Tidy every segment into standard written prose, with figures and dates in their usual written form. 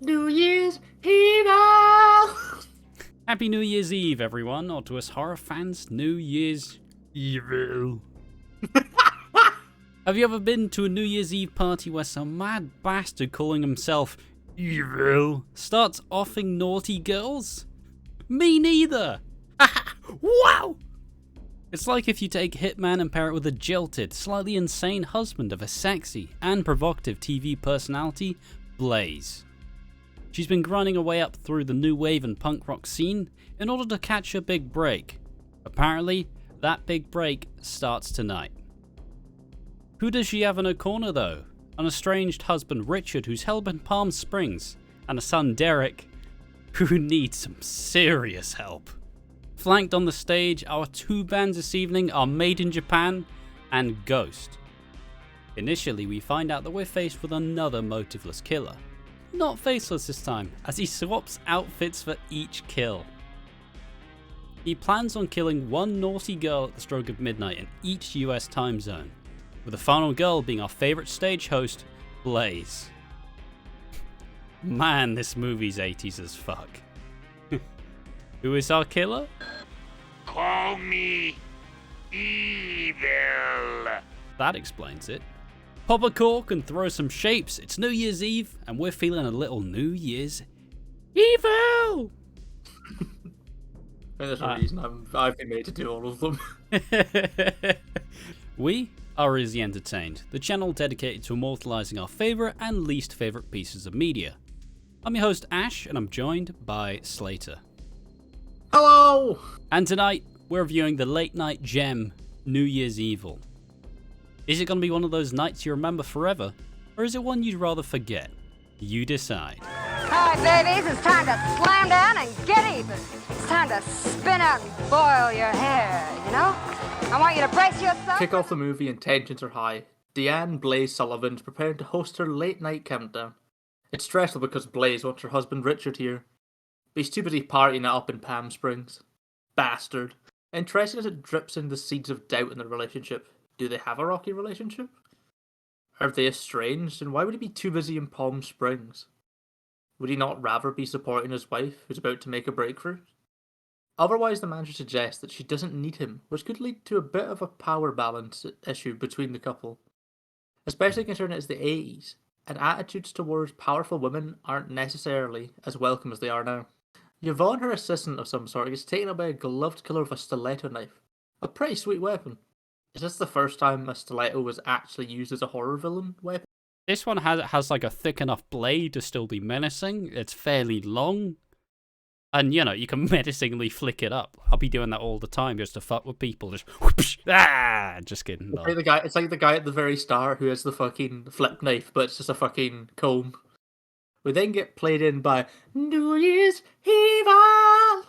New Year's Evil! Happy New Year's Eve, everyone, or to us horror fans, New Year's Evil. Have you ever been to a New Year's Eve party where some mad bastard calling himself Evil starts offing naughty girls? Me neither! Wow! It's like if you take Hitman and pair it with a jilted, slightly insane husband of a sexy and provocative TV personality, Blaze. She's been grinding her way up through the new wave and punk rock scene in order to catch her big break. Apparently, that big break starts tonight. Who does she have in her corner though? An estranged husband Richard who's held in Palm Springs, and a son Derek who needs some serious help. Flanked on the stage, our two bands this evening are Made in Japan and Ghost. Initially, we find out that we're faced with another motiveless killer. Not faceless this time, as he swaps outfits for each kill. He plans on killing one naughty girl at the stroke of midnight in each US time zone, with the final girl being our favourite stage host, Blaze. Man, this movie's 80s as fuck. Who is our killer? Call me Evil. That explains it. Pop a cork and throw some shapes. It's New Year's Eve, and we're feeling a little New Year's Evil! There's a reason I've been made to do all of them. We are Easy Entertained, the channel dedicated to immortalising our favourite and least favourite pieces of media. I'm your host Ash, and I'm joined by Slater. Hello! And tonight, we're reviewing the late night gem, New Year's Evil. Is it going to be one of those nights you remember forever, or is it one you'd rather forget? You decide. Alright, babies, it's time to slam down and get even. It's time to spin out and boil your hair, you know? I want you to brace yourself. Kick off the movie and tensions are high. Deanne Blaze Sullivan's preparing to host her late night countdown. It's stressful because Blaze wants her husband Richard here, but he's too busy partying it up in Palm Springs. Bastard. Interesting as it drips in the seeds of doubt in their relationship. Do they have a rocky relationship? Are they estranged, and why would he be too busy in Palm Springs? Would he not rather be supporting his wife, who's about to make a breakthrough? Otherwise, the man should suggest that she doesn't need him, which could lead to a bit of a power balance issue between the couple. Especially considering it's the 80s, and attitudes towards powerful women aren't necessarily as welcome as they are now. Yvonne, her assistant of some sort, gets taken out by a gloved killer with a stiletto knife. A pretty sweet weapon. Is this the first time a stiletto was actually used as a horror villain weapon? This one has like a thick enough blade to still be menacing. It's fairly long. And, you know, you can menacingly flick it up. I'll be doing that all the time just to fuck with people. Just whoosh, just kidding. It's like the guy at the very start who has the fucking flip knife, but it's just a fucking comb. We then get played in by New Year's Evil!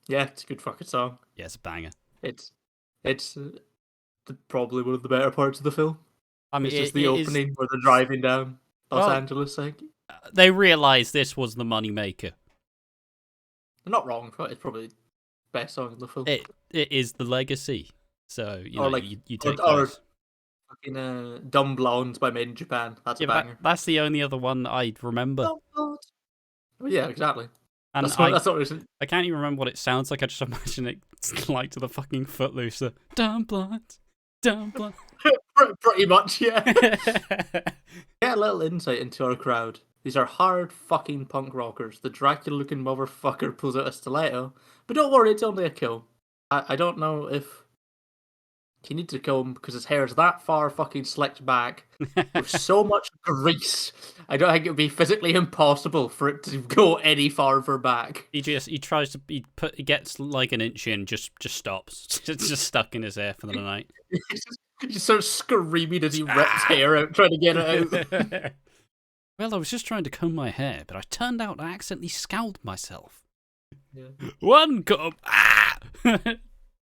Yeah, it's a good fucking song. Yeah, it's a banger. It's probably one of the better parts of the film. I mean, it's just the opening where they're driving down Los Angeles. They realised this was the moneymaker. They're not wrong, but it's probably the best song in the film. It is the legacy. So, you know, like, you take or those. Fucking Dumb Blondes by Made in Japan. That's a banger. That's the only other one I'd remember. Well, yeah, exactly. And that's what it is. I can't even remember what it sounds like. I just imagine it's like to the fucking Footloose. Dumb Blondes. Dumb Blondes. Pretty much, yeah. Get a little insight into our crowd. These are hard fucking punk rockers. The Dracula-looking motherfucker pulls out a stiletto. But don't worry, it's only a kill. I don't know if he needs a comb because his hair is that far fucking slicked back with so much grease. I don't think it would be physically impossible for it to go any farther back. He gets like an inch in, just stops. It's just stuck in his hair for the night. He just starts screaming as he rips hair out, trying to get it out. Well, I was just trying to comb my hair, but I turned out I accidentally scalded myself. Yeah. One comb,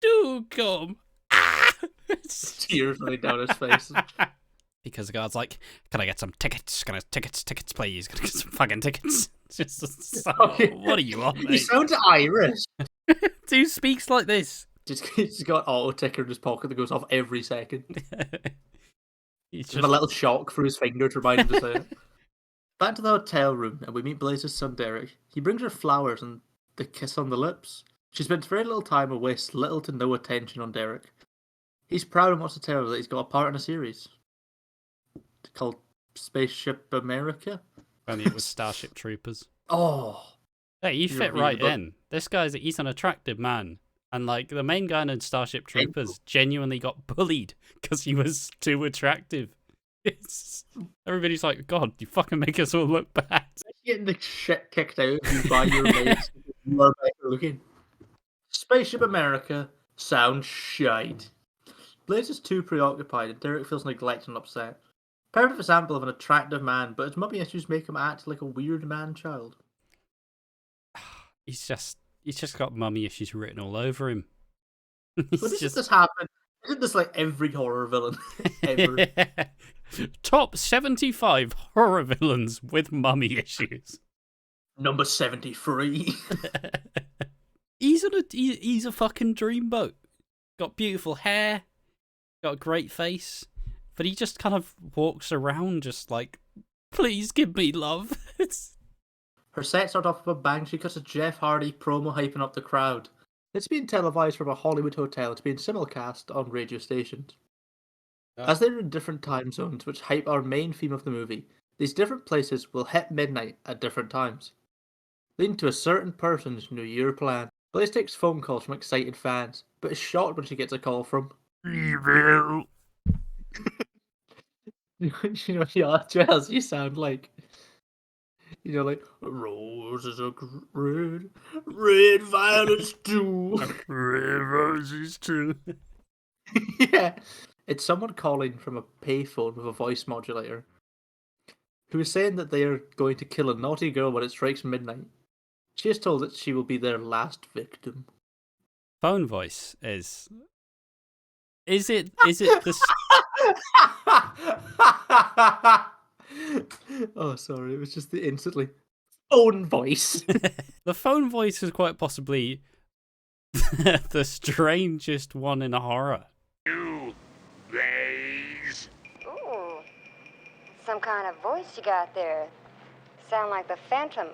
two comb, Tears running down his face. Because the guard's like, "Can I get some tickets? Can I tickets, please? Can I get some fucking tickets?" It's just what are you on, mate? He sounds Irish. Who speaks like this? He's got an auto ticker in his pocket that goes off every second. He's Just a little shock through his finger to remind him to say it. Back to the hotel room, and we meet Blaze's son Derek. He brings her flowers and the kiss on the lips. She spends very little time and wastes little to no attention on Derek. He's proud and wants to tell her that he's got a part in a series called Spaceship America. Only it was Starship Troopers. Oh, Hey, you fit right in. This he's an attractive man. And like the main guy in Starship Troopers genuinely got bullied because he was too attractive. Everybody's like, God, you fucking make us all look bad. Getting the shit kicked out of you by your mates. You are better looking. Spaceship America sounds shite. Blaze is too preoccupied and Derek feels neglected and upset. Perfect example of an attractive man, but his mummy issues make him act like a weird man-child. He's just got mummy issues written all over him. But doesn't this happen? Isn't this like every horror villain ever? Top 75 horror villains with mummy issues. Number 73. He's a fucking dreamboat. Got beautiful hair, got a great face, but he just kind of walks around just like, please give me love. Her set starts off with a bang. She cuts a Jeff Hardy promo hyping up the crowd. It's being televised from a Hollywood hotel. It's being simulcast on radio stations. As they're in different time zones, which hype our main theme of the movie, these different places will hit midnight at different times, leading to a certain person's New Year plan. Blaze takes phone calls from excited fans, but is shocked when she gets a call from Evil. you know, yeah, Jazz, you sound like, you know, like roses are red, violets too. Red roses too. Yeah, it's someone calling from a payphone with a voice modulator, who is saying that they are going to kill a naughty girl when it strikes midnight. She is told that she will be their last victim. Phone voice is it this? Oh, sorry, it was just the instantly phone voice. The phone voice is quite possibly the strangest one in horror. You, Blaze. Ooh, some kind of voice you got there. Sound like the Phantom.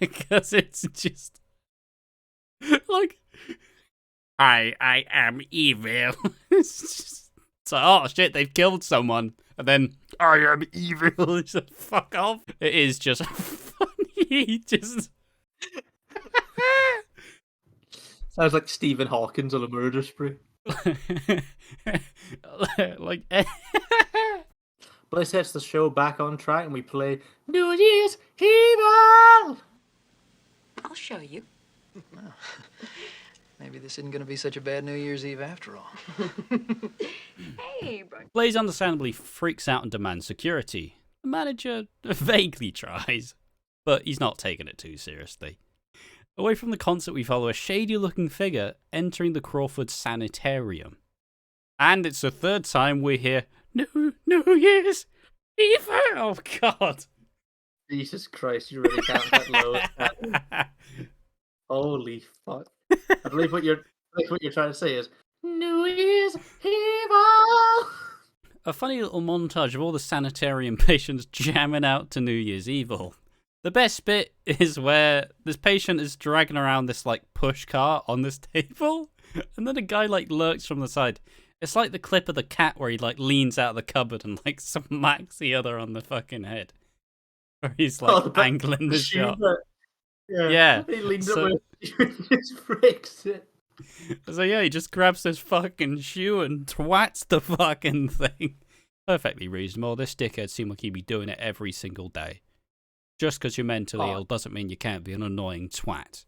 Because it's just like, I am evil. It's like, oh shit, they've killed someone, and then I am evil. It's like, fuck off. It is just funny. Just Sounds like Stephen Hawkins on a murder spree. like. Blaze sets the show back on track and we play New Year's Evil! I'll show you. Maybe this isn't going to be such a bad New Year's Eve after all. Hey, bro. Blaze understandably freaks out and demands security. The manager vaguely tries, but he's not taking it too seriously. Away from the concert, we follow a shady-looking figure entering the Crawford Sanitarium. And it's the third time we hear, New Year's Eve! Oh, God. Jesus Christ, you really can't get low. Holy fuck. I believe what you're trying to say is, New Year's Evil! A funny little montage of all the sanitarium patients jamming out to New Year's Evil. The best bit is where this patient is dragging around this, like, push cart on this table, and then a guy, like, lurks from the side. It's like the clip of the cat where he, like, leans out of the cupboard and, like, smacks the other on the fucking head. Where he's, like, angling the shot. Yeah. He leans up and just breaks it. So, yeah, he just grabs this fucking shoe and twats the fucking thing. Perfectly reasonable. This dickhead seemed like he'd be doing it every single day. Just because you're mentally ill doesn't mean you can't be an annoying twat.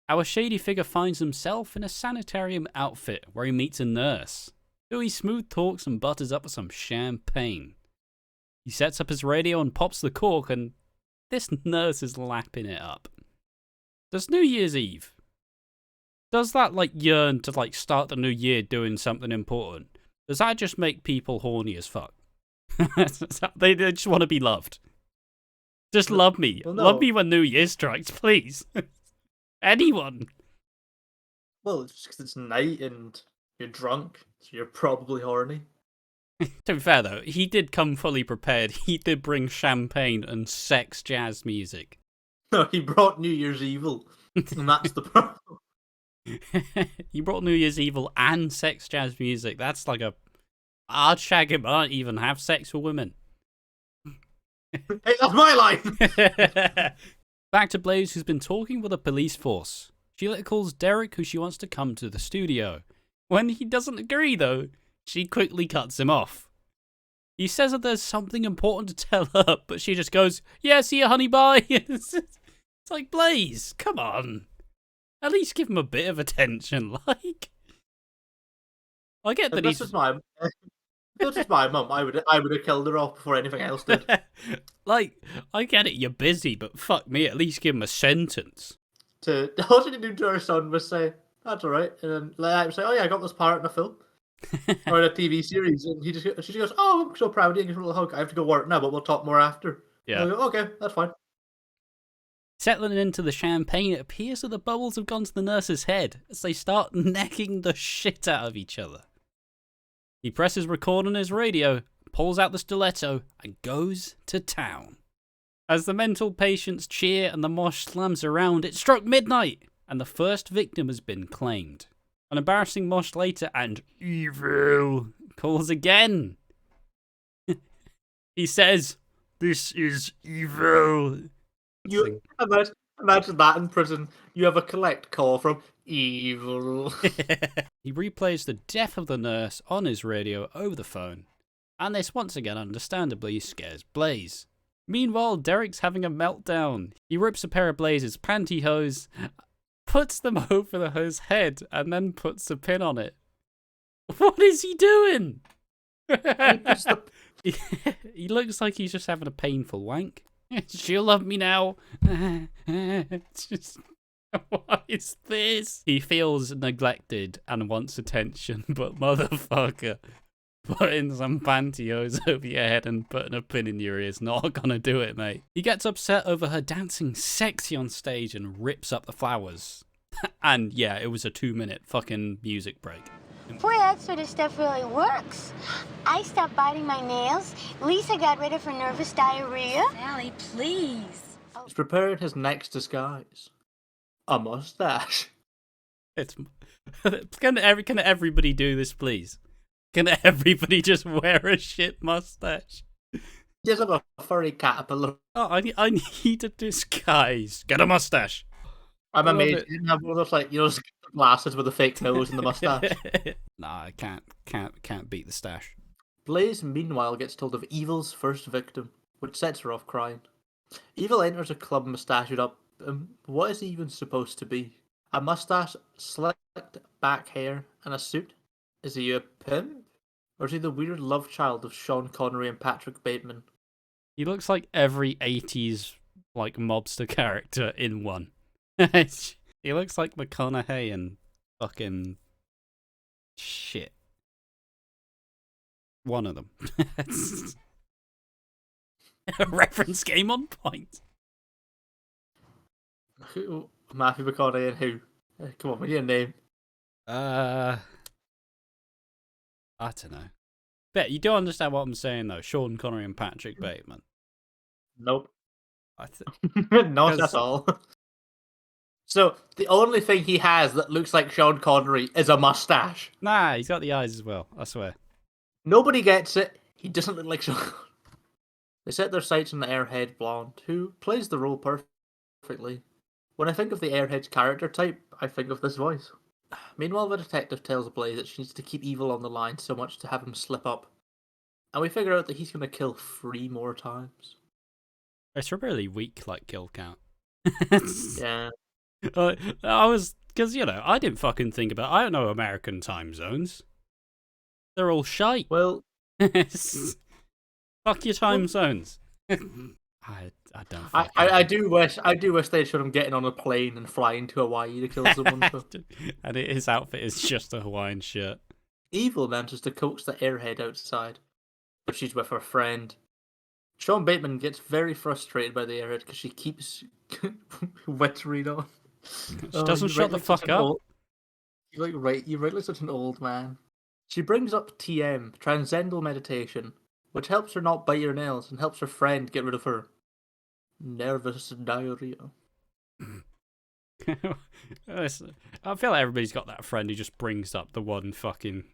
Our shady figure finds himself in a sanitarium outfit where he meets a nurse, who he smooth talks and butters up with some champagne. He sets up his radio and pops the cork, and this nurse is lapping it up. Does New Year's Eve, does that like yearn to like start the new year doing something important? Does that just make people horny as fuck? They just want to be loved. Just love me. Well, no. Love me when New Year strikes, please. Anyone. Well, it's just because it's night and you're drunk, so you're probably horny. To be fair, though, he did come fully prepared. He did bring champagne and sex jazz music. No, he brought New Year's Evil, and that's the problem. He brought New Year's Evil and sex jazz music. That's like a... I'd shag him, I don't even have sex with women. Hey, that's my line! Back to Blaze, who's been talking with a police force. She later calls Derek, who she wants to come to the studio. When he doesn't agree, though, she quickly cuts him off. He says that there's something important to tell her, but she just goes, yeah, see ya, honey, bye. It's like, Blaze, come on. At least give him a bit of attention, like... I get that This is my... This is my mum. I would have killed her off before anything else did. Like, I get it, you're busy, but fuck me, at least give him a sentence. All she did do to her son was say, that's alright, and then let him say, oh yeah, I got this part in a film. Or in a TV series, and she just goes, oh, I'm so proud of you, and gives her a little hug. I have to go work now, but we'll talk more after. Yeah. And I go, okay, that's fine. Settling into the champagne, it appears that the bubbles have gone to the nurse's head as they start necking the shit out of each other. He presses record on his radio, pulls out the stiletto, and goes to town. As the mental patients cheer and the mosh slams around, it struck midnight, and the first victim has been claimed. An embarrassing mosh later, and Evil calls again. He says, This is evil. You imagine that in prison. You have a collect call from Evil. He replays the death of the nurse on his radio over the phone, and this once again understandably scares Blaze. Meanwhile, Derek's having a meltdown. He rips a pair of Blaze's pantyhose, puts them over his head, and then puts a pin on it. What is he doing? He looks like he's just having a painful wank. She'll love me now. It's just... What is this? He feels neglected and wants attention, but motherfucker, putting some pantyhose over your head and putting a pin in your ear is not gonna do it, mate. He gets upset over her dancing sexy on stage and rips up the flowers. And yeah, it was a 2-minute fucking music break. Boy, that sort of stuff really works. I stopped biting my nails. Lisa got rid of her nervous diarrhea. Sally, please. He's preparing his next disguise. A mustache. It's can everybody do this, please? Can everybody just wear a shit mustache? He does have a furry caterpillar. Oh, I need a disguise. Get a mustache. I'm amazed he didn't have one of those, like, you know, glasses with a fake nose and the mustache. Nah, I can't beat the stash. Blaze, meanwhile, gets told of Evil's first victim, which sets her off crying. Evil enters a club mustached up. What is he even supposed to be? A mustache, slicked back hair, and a suit? Is he a pimp? Or is he the weird love child of Sean Connery and Patrick Bateman? He looks like every 80s like mobster character in one. He looks like McConaughey and fucking shit. One of them. A reference game on point. Matthew McConaughey and who? Come on, we need a name. I don't know. Bet you do understand what I'm saying though. Sean Connery and Patrick Bateman. Nope. Not at all. So, the only thing he has that looks like Sean Connery is a mustache. Nah, he's got the eyes as well, I swear. Nobody gets it. He doesn't look like Sean Connery. They set their sights on the airhead blonde, who plays the role perfectly. When I think of the airhead's character type, I think of this voice. Meanwhile, the detective tells Blaze that she needs to keep Evil on the line so much to have him slip up. And we figure out that he's going to kill 3 more times. It's a really weak, like, kill count. Yeah. I was, because, you know, I didn't fucking think about, I don't know American time zones. They're all shite. Well, fuck your time zones. I don't. I do wish they showed him getting on a plane and flying to Hawaii to kill someone. So. And his outfit is just a Hawaiian shirt. Evil manages to coax the airhead outside, but she's with her friend. Sean Bateman gets very frustrated by the airhead because she keeps wittering on. She doesn't shut the fuck up. You write like such an old man. She brings up TM, Transcendental Meditation, which helps her not bite her nails and helps her friend get rid of her nervous diarrhea. I feel like everybody's got that friend who just brings up the one fucking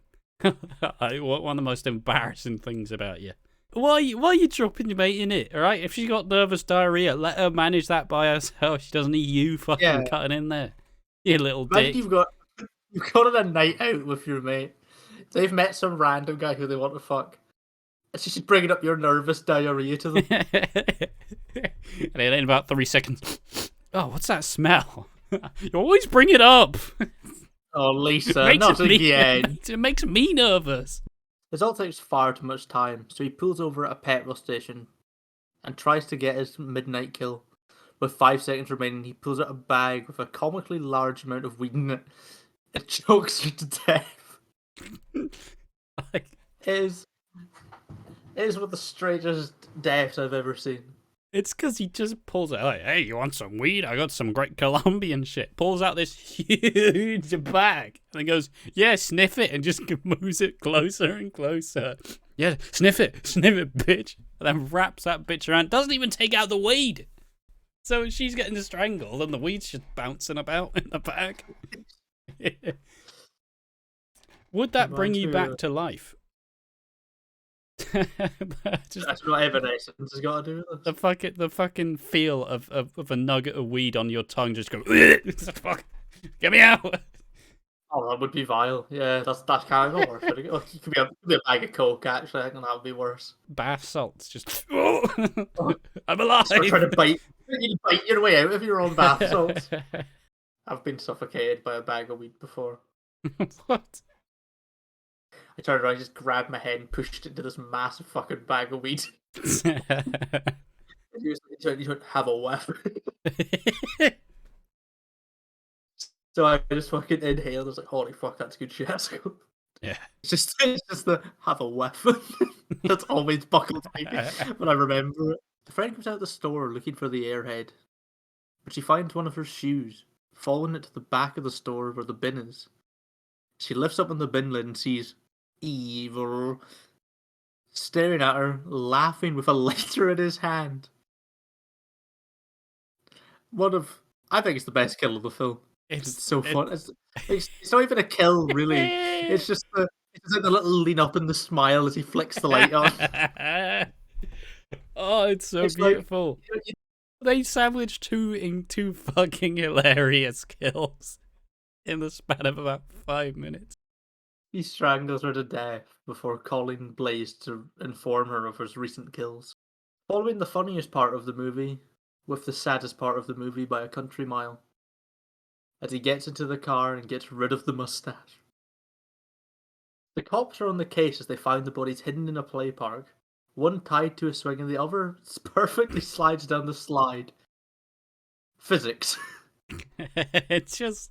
one of the most embarrassing things about you. Why are you dropping your mate in it? All right, if she's got nervous diarrhea, let her manage that by herself. She doesn't need you fucking cutting in there. You little dick. You've got on a night out with your mate. They've met some random guy who they want to fuck. And she's bringing up your nervous diarrhea to them. And then in about 3 seconds, oh, what's that smell? You always bring it up. Oh, Lisa, not again. It makes me nervous. This all takes far too much time, so he pulls over at a petrol station and tries to get his midnight kill. With 5 seconds remaining, he pulls out a bag with a comically large amount of weed in it and chokes her to death. Like, it is one of the strangest deaths I've ever seen. It's because he just pulls out, like, hey, you want some weed? I got some great Colombian shit. Pulls out this huge bag and then goes, yeah, sniff it, and just moves it closer and closer. Yeah, sniff it, bitch. And then wraps that bitch around. Doesn't even take out the weed. So she's getting strangled and the weed's just bouncing about in the bag. Would that bring you back to life? That's what Evanescence has got to do with this. The fucking feel of a nugget of weed on your tongue just go, fuck, get me out. Oh, that would be vile. Yeah, that's kind of worse. It could be a bag of coke, actually. I think that would be worse. Bath salts, just, I'm alive. Start trying to bite your way out of your own bath salts. I've been suffocated by a bag of weed before. What? I turned around, just grabbed my head and pushed it into this massive fucking bag of weed. You don't have a weapon. So I just fucking inhaled. I was like, holy fuck, that's good shit. Yeah. It's just the have a weapon. That's always buckled me when I remember it. The friend comes out of the store looking for the airhead, but she finds one of her shoes, following it to the back of the store where the bin is. She lifts up on the bin lid and sees Evil staring at her, laughing with a lighter in his hand. I think it's the best kill of the film. It's so fun. It's not even a kill, really. It's just like the little lean up and the smile as he flicks the light on. Oh, it's so beautiful. Like, they sandwiched two fucking hilarious kills in the span of about 5 minutes. He strangles her to death before calling Blaze to inform her of his recent kills. Following the funniest part of the movie, with the saddest part of the movie by a country mile, as he gets into the car and gets rid of the mustache. The cops are on the case as they find the bodies hidden in a play park, one tied to a swing and the other perfectly slides down the slide. Physics. It's just...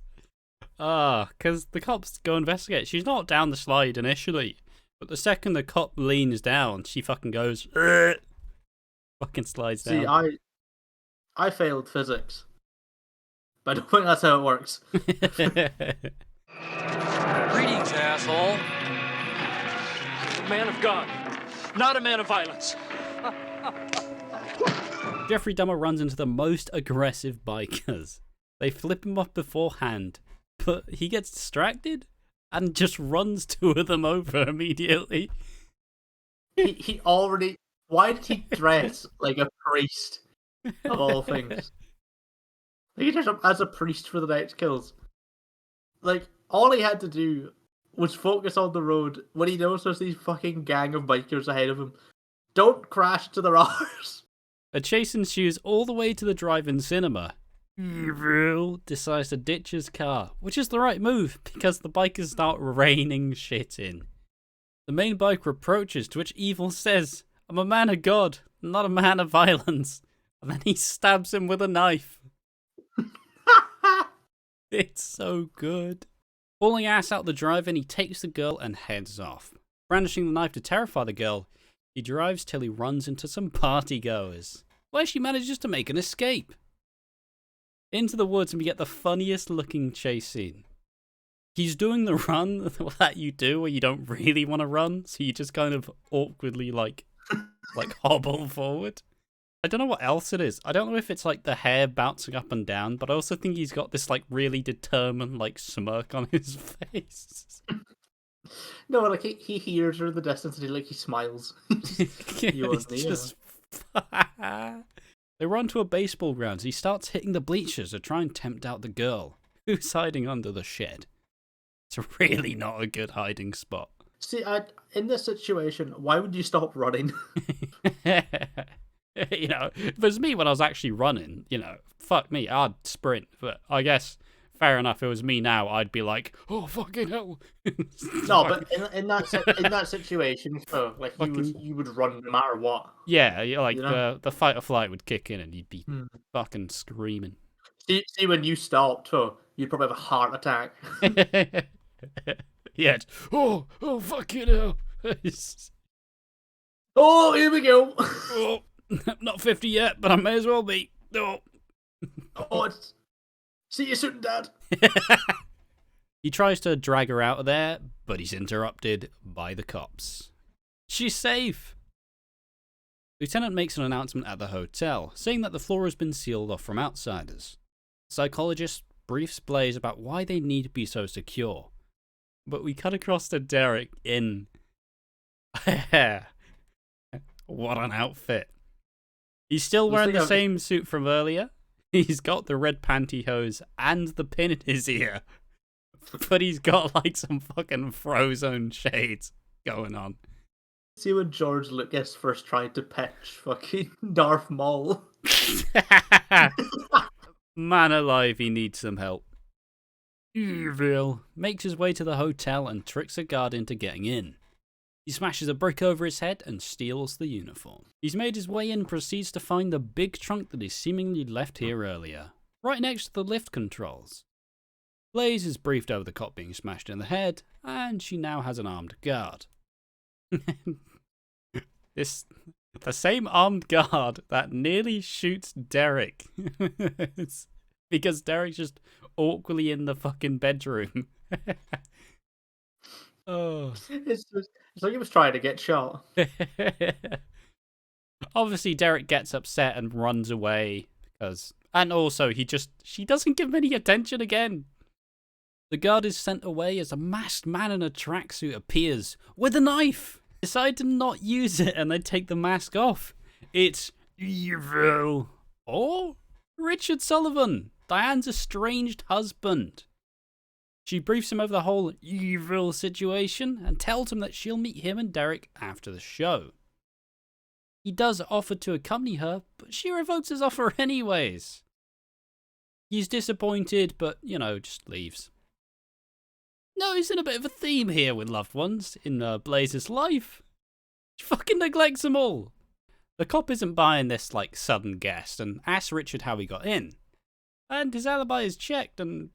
because the cops go investigate. She's not down the slide initially, but the second the cop leans down, she fucking goes, fucking slides down. See, I failed physics, but I don't think that's how it works. Greetings, asshole. A man of God, not a man of violence. Jeffrey Dahmer runs into the most aggressive bikers. They flip him off beforehand, but he gets distracted and just runs 2 of them over immediately. He already... Why did he dress like a priest, of all things? He dressed up as a priest for the next kills. Like, all he had to do was focus on the road when he knows there's these fucking gang of bikers ahead of him. Don't crash to their arse. A chase ensues all the way to the drive-in cinema. Evil decides to ditch his car, which is the right move because the bikers start raining shit in. The main biker approaches, to which Evil says, "I'm a man of God, not a man of violence." And then he stabs him with a knife. It's so good. Hauling ass out the drive-in, he takes the girl and heads off. Brandishing the knife to terrify the girl, he drives till he runs into some partygoers, where she manages to make an escape. Into the woods, and we get the funniest looking chase scene. He's doing the run that you do where you don't really want to run, so you just kind of awkwardly like hobble forward. I don't know what else it is. I don't know if it's like the hair bouncing up and down, but I also think he's got this like really determined like smirk on his face. No, like he hears her in the distance and he smiles. It's just... They run to a baseball ground. He starts hitting the bleachers to try and tempt out the girl, who's hiding under the shed. It's really not a good hiding spot. See, in this situation, why would you stop running? You know, if it was me when I was actually running, you know, fuck me, I'd sprint. But I guess, fair enough, if it was me now, I'd be like, oh, fucking hell. No, but in that situation, so, like, you would run no matter what. Yeah, like, the fight or flight would kick in and you'd be fucking screaming. See, when you stopped, you'd probably have a heart attack. Yeah. Oh, fucking hell. Oh, here we go. Oh, I'm not 50 yet, but I may as well be. Oh. See you soon, Dad. He tries to drag her out of there, but he's interrupted by the cops. She's safe. Lieutenant makes an announcement at the hotel, saying that the floor has been sealed off from outsiders. The psychologist briefs Blaze about why they need to be so secure. But we cut across to Derek in... What an outfit. He's still wearing the same suit from earlier. He's got the red pantyhose and the pin in his ear. But he's got like some fucking Frozone shades going on. See when George Lucas first tried to pitch fucking Darth Maul. Man alive, he needs some help. Evil makes his way to the hotel and tricks a guard into getting in. He smashes a brick over his head and steals the uniform. He's made his way in and proceeds to find the big trunk that he seemingly left here earlier, right next to the lift controls. Blaze is briefed over the cop being smashed in the head, and she now has an armed guard. The same armed guard that nearly shoots Derek. Because Derek's just awkwardly in the fucking bedroom. Oh. It's like he was trying to get shot. Obviously, Derek gets upset and runs away and also she doesn't give him any attention again. The guard is sent away as a masked man in a tracksuit appears with a knife. Decide to not use it and they take the mask off. It's Evil. Or Richard Sullivan, Diane's estranged husband. She briefs him over the whole Evil situation and tells him that she'll meet him and Derek after the show. He does offer to accompany her, but she revokes his offer anyways. He's disappointed, but, just leaves. Noticing a bit of a theme here with loved ones in Blaze's life. She fucking neglects them all. The cop isn't buying this, sudden guest and asks Richard how he got in. And his alibi is checked and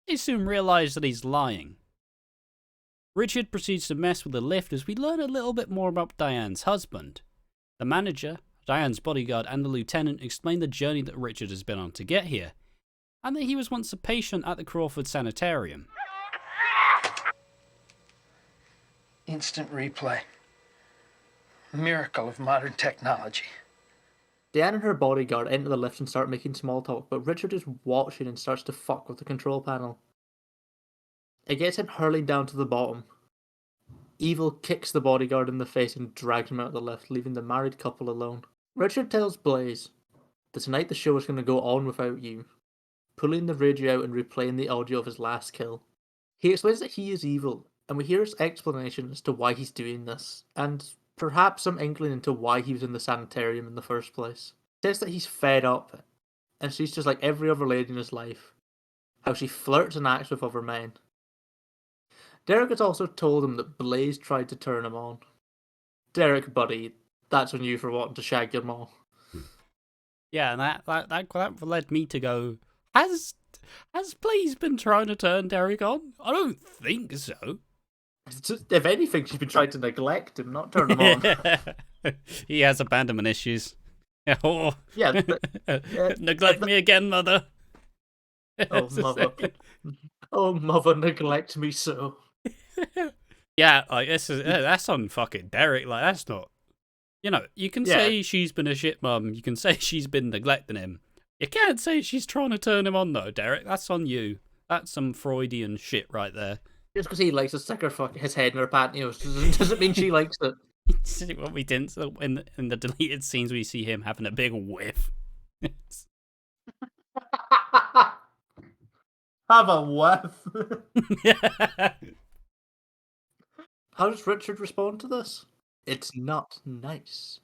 they soon realise that he's lying. Richard proceeds to mess with the lift as we learn a little bit more about Diane's husband. The manager, Diane's bodyguard and the lieutenant explain the journey that Richard has been on to get here, and that he was once a patient at the Crawford Sanitarium. Instant replay. Miracle of modern technology. Diane and her bodyguard enter the lift and start making small talk, but Richard is watching and starts to fuck with the control panel. It gets him hurling down to the bottom. Evil kicks the bodyguard in the face and drags him out of the lift, leaving the married couple alone. Richard tells Blaze that tonight the show is going to go on without you, pulling the radio out and replaying the audio of his last kill. He explains that he is evil, and we hear his explanation as to why he's doing this, and perhaps some inkling into why he was in the sanitarium in the first place. He says that he's fed up, and she's just like every other lady in his life, how she flirts and acts with other men. Derek has also told him that Blaze tried to turn him on. Derek, buddy, that's on you for wanting to shag your mom. Yeah, and that led me to go, has Blaze been trying to turn Derek on? I don't think so. If anything, she's been trying to neglect him, not turn him on. He has abandonment issues. Oh. Yeah. Neglect me again, mother. Oh, mother. Oh, mother, neglect me so. Yeah, like that's on fucking Derek. Like that's not. You know, you can Yeah. say she's been a shit mum. You can say she's been neglecting him. You can't say she's trying to turn him on though, Derek. That's on you. That's some Freudian shit right there. Just because he likes to stick his head in her pantyhose doesn't mean she likes it. What we didn't in the deleted scenes, we see him having a big whiff. Have a whiff. How does Richard respond to this? It's not nice.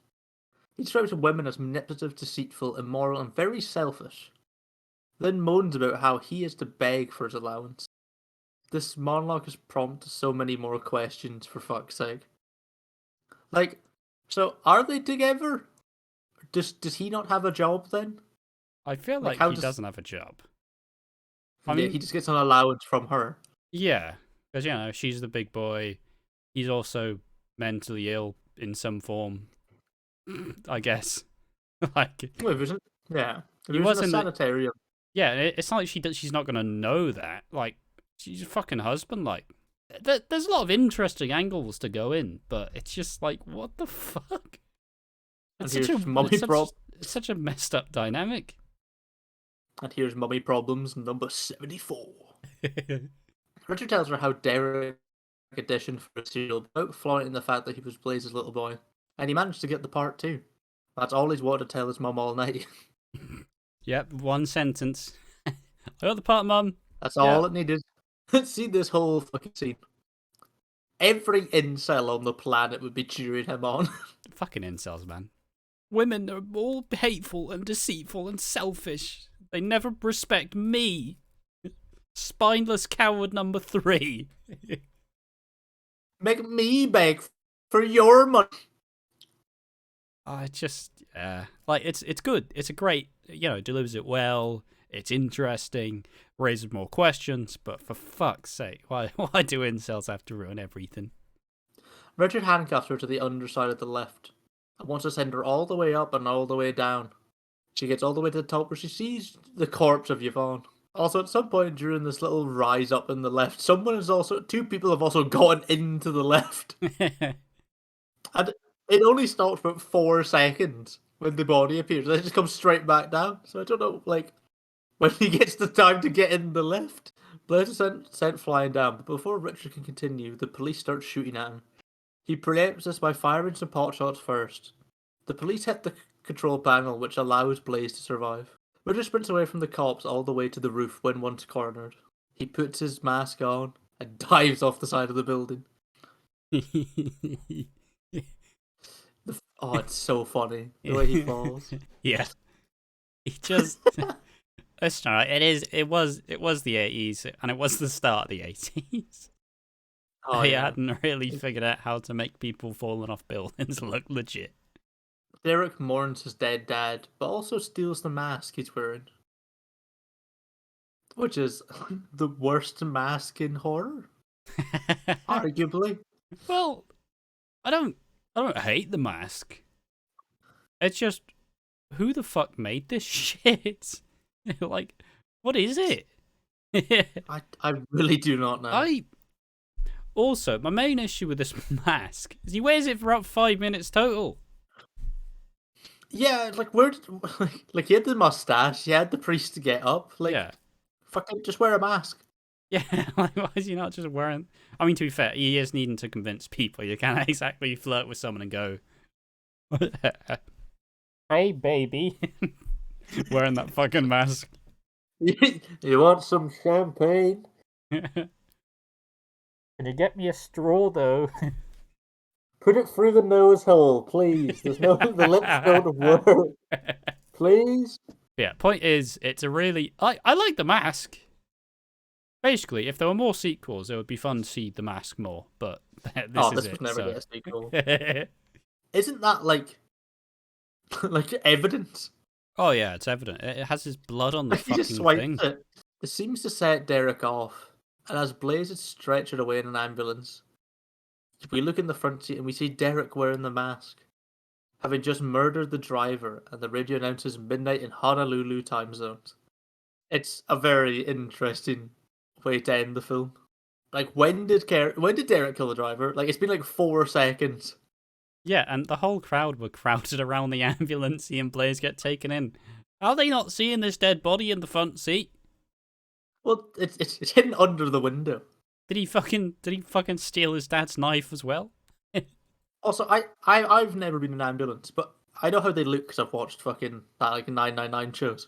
He describes women as manipulative, deceitful, immoral, and very selfish. Then moans about how he has to beg for his allowance. This monologue has prompted so many more questions, for fuck's sake. Like, so are they together? Does he not have a job then? I feel like he doesn't have a job. I mean, he just gets an allowance from her. Yeah, because you know she's the big boy. He's also mentally ill in some form, I guess. Like, Well, yeah, he he was was in in a sanitarium. yeah, it's not like she's not gonna know that. Like, she's a fucking husband. Like, there's a lot of interesting angles to go in, but it's just like, what the fuck? It's such a messed up dynamic. And here's mummy problems number 74. Richard tells her how Derek auditioned for a serial without flaunting the fact that he was Blaze's little boy. And he managed to get the part too. That's all he's wanted to tell his mum all night. Yep, one sentence. I got the part, Mum. That's all it needed. See this whole fucking scene. Every incel on the planet would be cheering him on. Fucking incels, man. Women are all hateful and deceitful and selfish. They never respect me. Spineless coward number 3. Make me beg for your money. I just, like, it's good. It's a great, delivers it well. It's interesting, raises more questions, but for fuck's sake, why do incels have to ruin everything? Richard handcuffs her to the underside of the lift and wants to send her all the way up and all the way down. She gets all the way to the top where she sees the corpse of Yvonne. Also, at some point during this little rise up in the lift, two people have also gone into the lift. And it only stops about 4 seconds when the body appears. Then it just comes straight back down. So I don't know, like, when he gets the time to get in the lift. Blaze is sent flying down, but before Richard can continue, the police start shooting at him. He preempts this by firing some pot shots first. The police hit the control panel, which allows Blaze to survive. Richard sprints away from the cops all the way to the roof when one's cornered. He puts his mask on and dives off the side of the building. Oh, it's so funny the way he falls. Yeah, he just. That's all right. It was the 80s, and it was the start of the 80s. Oh, He yeah. hadn't really figured out how to make people falling off buildings look legit. Derek mourns his dead dad, but also steals the mask he's wearing. Which is the worst mask in horror, arguably. Well, I don't hate the mask. It's just, who the fuck made this shit? Like, what is it? I really do not know. Also, my main issue with this mask is he wears it for about 5 minutes total. Yeah, like like he had the mustache, he had the priest to get up. Like, Yeah. fucking just wear a mask. Yeah, like, why is he not just wearing... I mean, to be fair, he is needing to convince people. You can't exactly flirt with someone and go, hey, baby. Wearing that fucking mask. You want some champagne? Can you get me a straw, though? Put it through the nose hole, please. The lips don't work. Please? Yeah, point is, it's a really... I like the mask. Basically, if there were more sequels, it would be fun to see the mask more, but This would never get a sequel. Isn't that like evidence? Oh yeah, it's evident. It has his blood on the He just fucking swipes thing. it. It seems to set Derek off, and as Blaze is stretchered away in an ambulance, we look in the front seat and we see Derek wearing the mask, having just murdered the driver, and the radio announces midnight in Honolulu time zones. It's a very interesting way to end the film. Like, when did Derek kill the driver? Like, it's been like 4 seconds. Yeah, and the whole crowd were crowded around the ambulance seeing Blaze get taken in. Are they not seeing this dead body in the front seat? Well, it's hidden under the window. Did he fucking steal his dad's knife as well? Also, I've never been in an ambulance, but I know how they look because I've watched fucking that like 999 shows.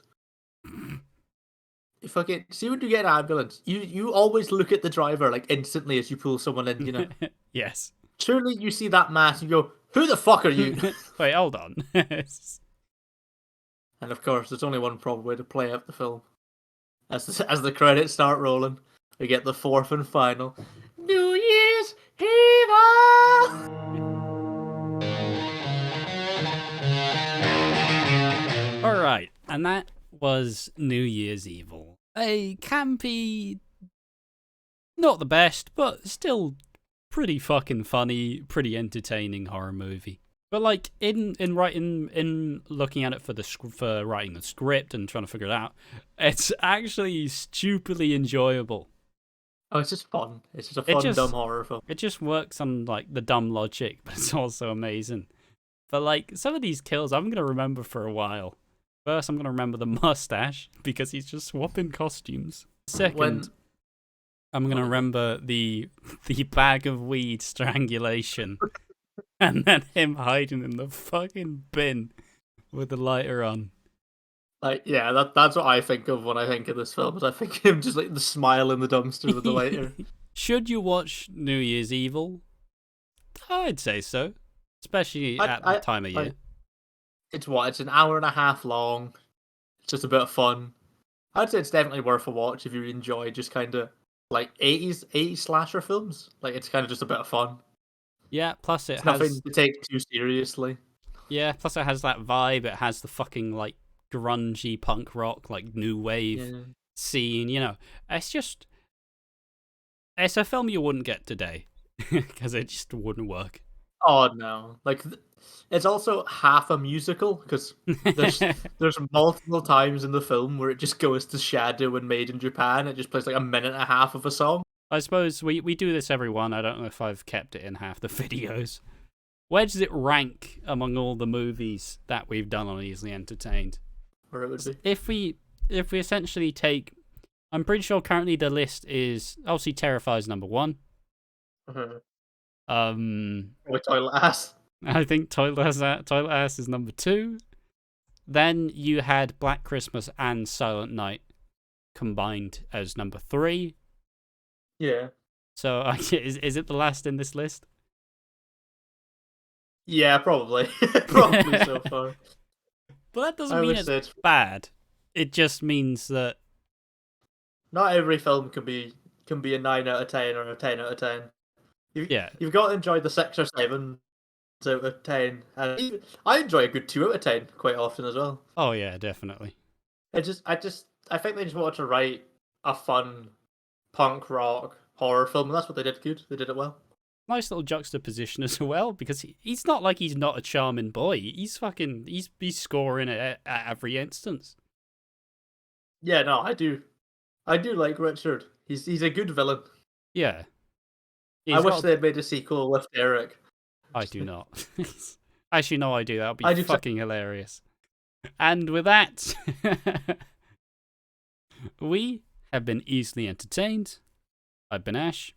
You fucking see when you get an ambulance, you always look at the driver like instantly as you pull someone in, you know. Yes. Surely you see that mask and you go, "Who the fuck are you?" Wait, hold on. And of course, there's only one proper way to play out the film. As the credits start rolling, we get the 4th and final New Year's Evil. All right, and that was New Year's Evil. A campy, not the best, but still pretty fucking funny, pretty entertaining horror movie. But like in looking at it for writing the script and trying to figure it out, it's actually stupidly enjoyable. Oh, it's just fun. It's just a fun, dumb horror film. It just works on like the dumb logic, but it's also amazing. But like some of these kills, I'm gonna remember for a while. First, I'm gonna remember the mustache because he's just swapping costumes. Second, I'm gonna remember the bag of weed strangulation, and then him hiding in the fucking bin with the lighter on. Like, yeah, that's what I think of when I think of this film. Is I think of him just like the smile in the dumpster with the lighter. Should you watch New Year's Evil? I'd say so, especially at the time of year. It's an hour and a half long. It's just a bit of fun. I'd say it's definitely worth a watch if you enjoy just kind of like 80s slasher films. Like, it's kind of just a bit of fun. Yeah, plus it's nothing to take too seriously. Yeah, plus it has that vibe. It has the fucking like grungy punk rock, like new wave scene. You know, it's a film you wouldn't get today because it just wouldn't work. Oh no! Like, it's also half a musical because there's multiple times in the film where it just goes to Shadow and Made in Japan. It just plays like a minute and a half of a song. I suppose we do this every one. I don't know if I've kept it in half the videos. Where does it rank among all the movies that we've done on Easily Entertained? Where it would be. If we essentially take, I'm pretty sure currently the list is obviously Terrifier's number 1. Toilet Ass. I think Toilet Ass is number 2. Then you had Black Christmas and Silent Night combined as number 3. Yeah. So is it the last in this list? Yeah, probably. Probably so far. But that doesn't mean it's bad. It just means that not every film can be a 9 out of 10 or a 10 out of 10. You've got to enjoy the 6 or 7 out of 10. And I enjoy a good 2 out of 10 quite often as well. Oh yeah, definitely. I think they just wanted to write a fun punk rock horror film, and that's what they did good. They did it well. Nice little juxtaposition as well, because he's not like he's not a charming boy. He's scoring at every instance. Yeah, no, I do like Richard. He's a good villain. Yeah. I wish they had made a sequel with Derek. I do not. Actually, no, I do. That would be fucking hilarious. And with that, we have been easily entertained. I've been Ash.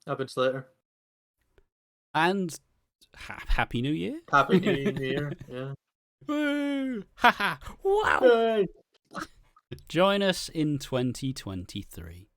I've been Slater. And Happy New Year. Happy New Year, yeah. Woo! Haha! Wow! Yay. Join us in 2023.